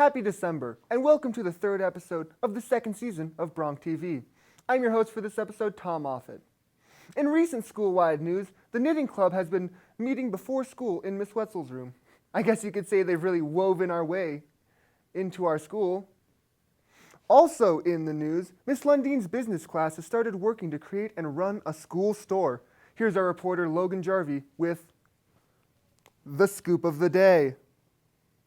Happy December, and welcome to the third episode of the second season of BroncTV. I'm your host for this episode, Tom Moffat. In recent school-wide news, the knitting club has been meeting before school in Miss Wetzel's room. I guess you could say they've really woven our way into our school. Also in the news, Miss Lundine's business class has started working to create and run a school store. Here's our reporter, Logan Jarvie, with the scoop of the day.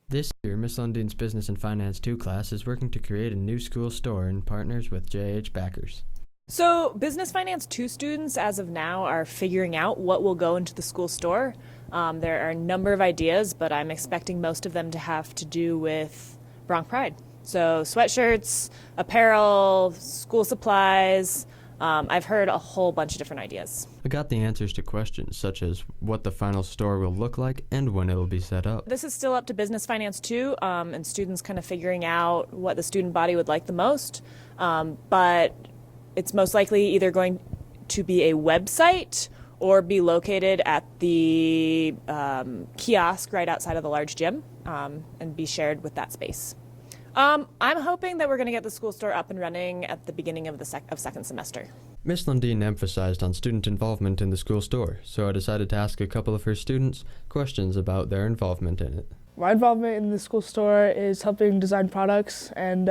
This year, Miss Lundine's Business and Finance 2 class is working to create a new school store and partners with JH backers. So Business Finance 2 students, as of now, are figuring out what will go into the school store. There are a number of ideas, but I'm expecting most of them to have to do with Bronc Pride. So sweatshirts, apparel, school supplies. I've heard a whole bunch of different ideas. I got the answers to questions such as what the final store will look like and when it'll be set up. This is still up to Business Finance 2 and students kind of figuring out what the student body would like the most. But it's most likely either going to be a website or be located at the kiosk right outside of the large gym and be shared with that space. I'm hoping that we're going to get the school store up and running at the beginning of the second semester. Miss Lundine emphasized on student involvement in the school store, so I decided to ask a couple of her students questions about their involvement in it. My involvement in the school store is helping design products and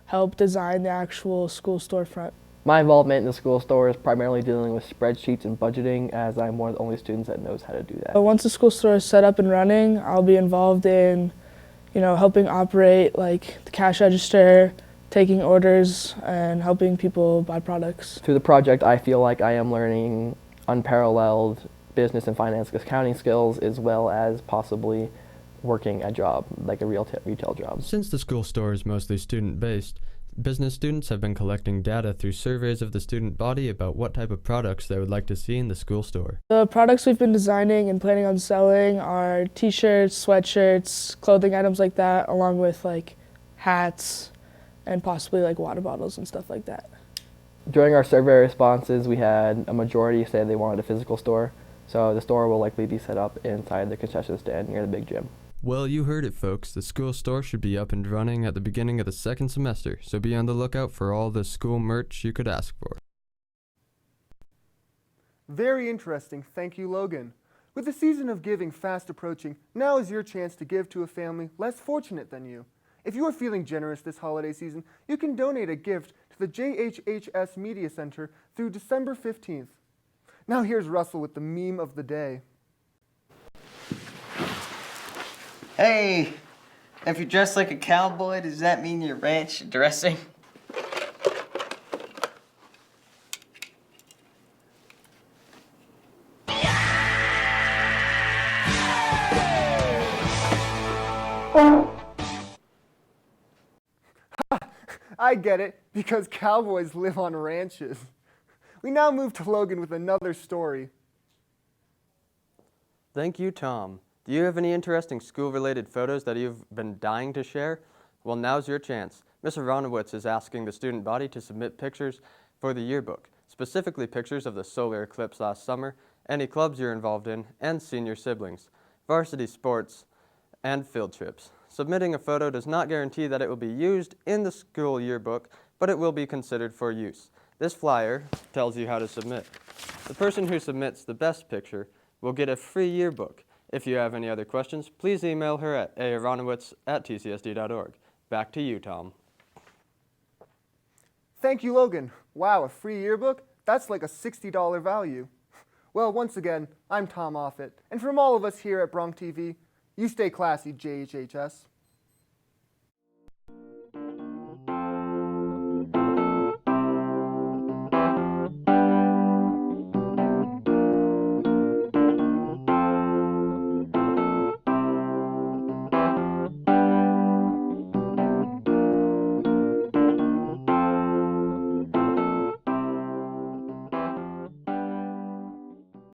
help design the actual school storefront. My involvement in the school store is primarily dealing with spreadsheets and budgeting, as I'm one of the only students that knows how to do that. Once the school store is set up and running, I'll be involved in helping operate like the cash register, taking orders, and helping people buy products. Through the project, I feel like I am learning unparalleled business and finance accounting skills, as well as possibly working a job, like a retail job. Since the school store is mostly student-based, business students have been collecting data through surveys of the student body about what type of products they would like to see in the school store. The products we've been designing and planning on selling are t-shirts, sweatshirts, clothing items like that, along with like hats and possibly like water bottles and stuff like that. During our survey responses, we had a majority say they wanted a physical store, so the store will likely be set up inside the concession stand near the big gym. Well, you heard it, folks. The school store should be up and running at the beginning of the second semester, so be on the lookout for all the school merch you could ask for. Very interesting. Thank you, Logan. With the season of giving fast approaching, now is your chance to give to a family less fortunate than you. If you are feeling generous this holiday season, you can donate a gift to the JHHS Media Center through December 15th. Now here's Russell with the meme of the day. Hey, if you're dressed like a cowboy, does that mean you're ranch dressing? I get it, because cowboys live on ranches. We now move to Logan with another story. Thank you, Tom. Do you have any interesting school-related photos that you've been dying to share? Well, now's your chance. Ms. Aronowitz is asking the student body to submit pictures for the yearbook, specifically pictures of the solar eclipse last summer, any clubs you're involved in, and senior siblings, varsity sports, and field trips. Submitting a photo does not guarantee that it will be used in the school yearbook, but it will be considered for use. This flyer tells you how to submit. The person who submits the best picture will get a free yearbook. If you have any other questions, please email her at aaronowitz@tcsd.org. Back to you, Tom. Thank you, Logan. Wow, a free yearbook? That's like a $60 value. Well, once again, I'm Tom Moffat, and from all of us here at BroncTV, you stay classy, JHHS.